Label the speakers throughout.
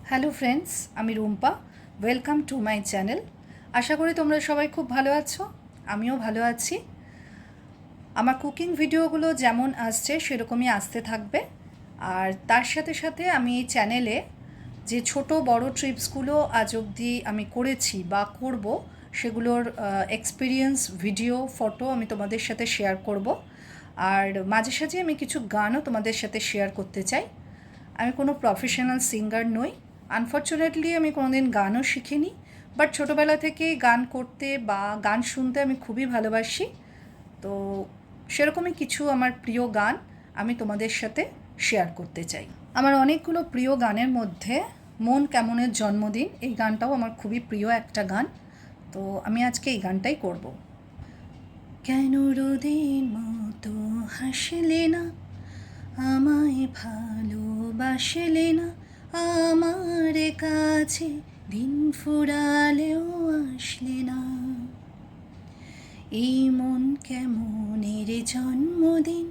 Speaker 1: Hello friends, আমি Rumpa. Welcome to my channel. আশা করি তোমরা সবাই খুব ভালো আছো, আমিও ভালো আছি। আমার কুকিং ভিডিওগুলো যেমন আসছে সেরকমই আসতে থাকবে। আর তার সাথে সাথে আমি এই চ্যানেলে যে ছোট বড় ট্রিপসগুলো আজ অবধি আমি করেছি বা করব, সেগুলোর এক্সপিরিয়েন্স ভিডিও ফটো আমি তোমাদের সাথে শেয়ার করব। আর মাঝে সাঝে আমি কিছু গানও তোমাদের সাথে শেয়ার করতে চাই। আমি কোনো প্রফেশনাল সিঙ্গার নই, আনফর্চুনেটলি আমি কোনোদিন গানও শিখিনি, বাট ছোটোবেলা থেকেই গান করতে বা গান শুনতে আমি খুবই ভালোবাসি। তো সেরকমই কিছু আমার প্রিয় গান আমি তোমাদের সাথে শেয়ার করতে চাই। আমার অনেকগুলো প্রিয় গানের মধ্যে মন কেমনের জন্মদিন এই গানটাও আমার খুবই প্রিয় একটা গান। তো আমি আজকে এই গানটাই করব। কেন রোদের মতো হাসলে না, আমায় ভালোবাসলে না, আমার কাছে দিন ফুরালেও আসলে না। এই মন কেমনের জন্মদিন,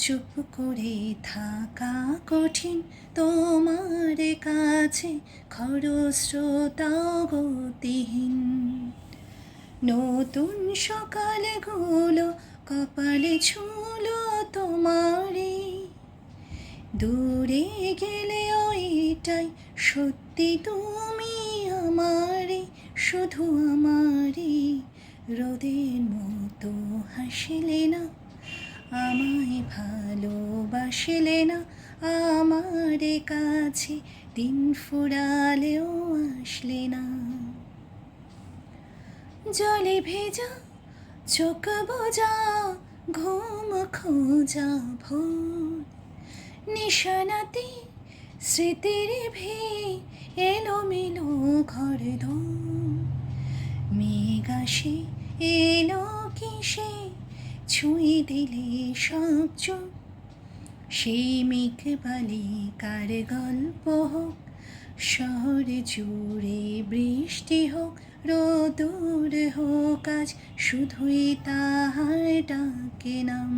Speaker 1: চুপ করে থাকা কঠিন, তোমার কাছে খরস্রোতাও গতিহীন। নতুন সকালগুলো কপালে ছুলো তোমারে, দূরে গেলেও এটাই সত্যি তুমি আমারে, শুধু আমারে। রোদের মতো হাসলে না, আমায় ভালোবাসলে না, আমার কাছে দিন ফুরালেও আসলে না। জলে ভেজা চোখ বোঝা, ঘুম খোঁজা ভোর, নিশানাতে স্মৃতির ভিড়, এলোমেলো ঘর দোর। মেঘ আসে এলো কিসে, ছুঁয়ে দিলে সব চোখ, সেই মেঘ বালিকার গল্প হোক, শহর জুড়ে বৃষ্টি হোক, রোদুর হোক আজ, শুধুই তাহার ডাকে নাম।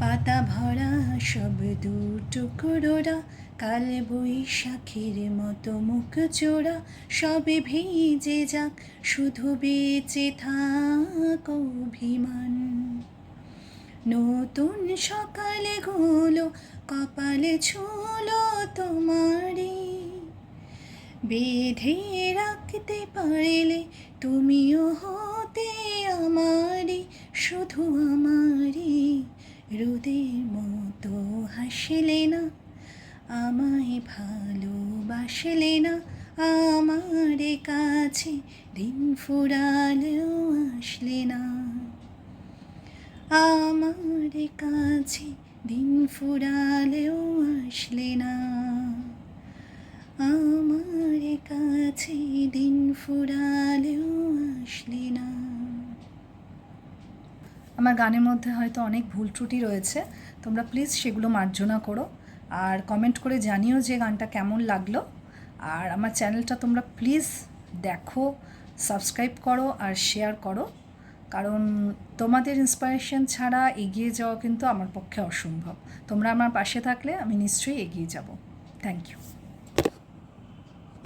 Speaker 1: পাতা ভরা সব দু টুকরোরা, কাল বৈশাখীর মতো মুখ চোরা, সবে ভিজে যাক, শুধু বেঁচে থাক অভিমান। নতুন সকালগুলো কপালে ছুলো তোমারে, বেঁধে রাখতে পারলে তুমিও হতে আমারে, শুধু আমারে। রোদের মতো হাসলে না, আমায় ভালোবাসলে না, আমার কাছে দিন ফুরালেও আসলে না, আমার কাছে দিন ফুরালেও আসলে না, আমার কাছে দিন ফুরালেও আসলে না। আমার গানের মধ্যে হয়তো অনেক ভুল ত্রুটি রয়েছে, তোমরা প্লিজ সেগুলো মার্জনা করো। আর কমেন্ট করে জানিও যে গানটা কেমন লাগলো। আর আমার চ্যানেলটা তোমরা প্লিজ দেখো, সাবস্ক্রাইব করো আর শেয়ার করো, কারণ তোমাদের ইন্সপিরেশন ছাড়া এগিয়ে যাওয়া কিন্তু আমার পক্ষে অসম্ভব। তোমরা আমার পাশে থাকলে আমি নিশ্চয়ই এগিয়ে যাব। Thank you.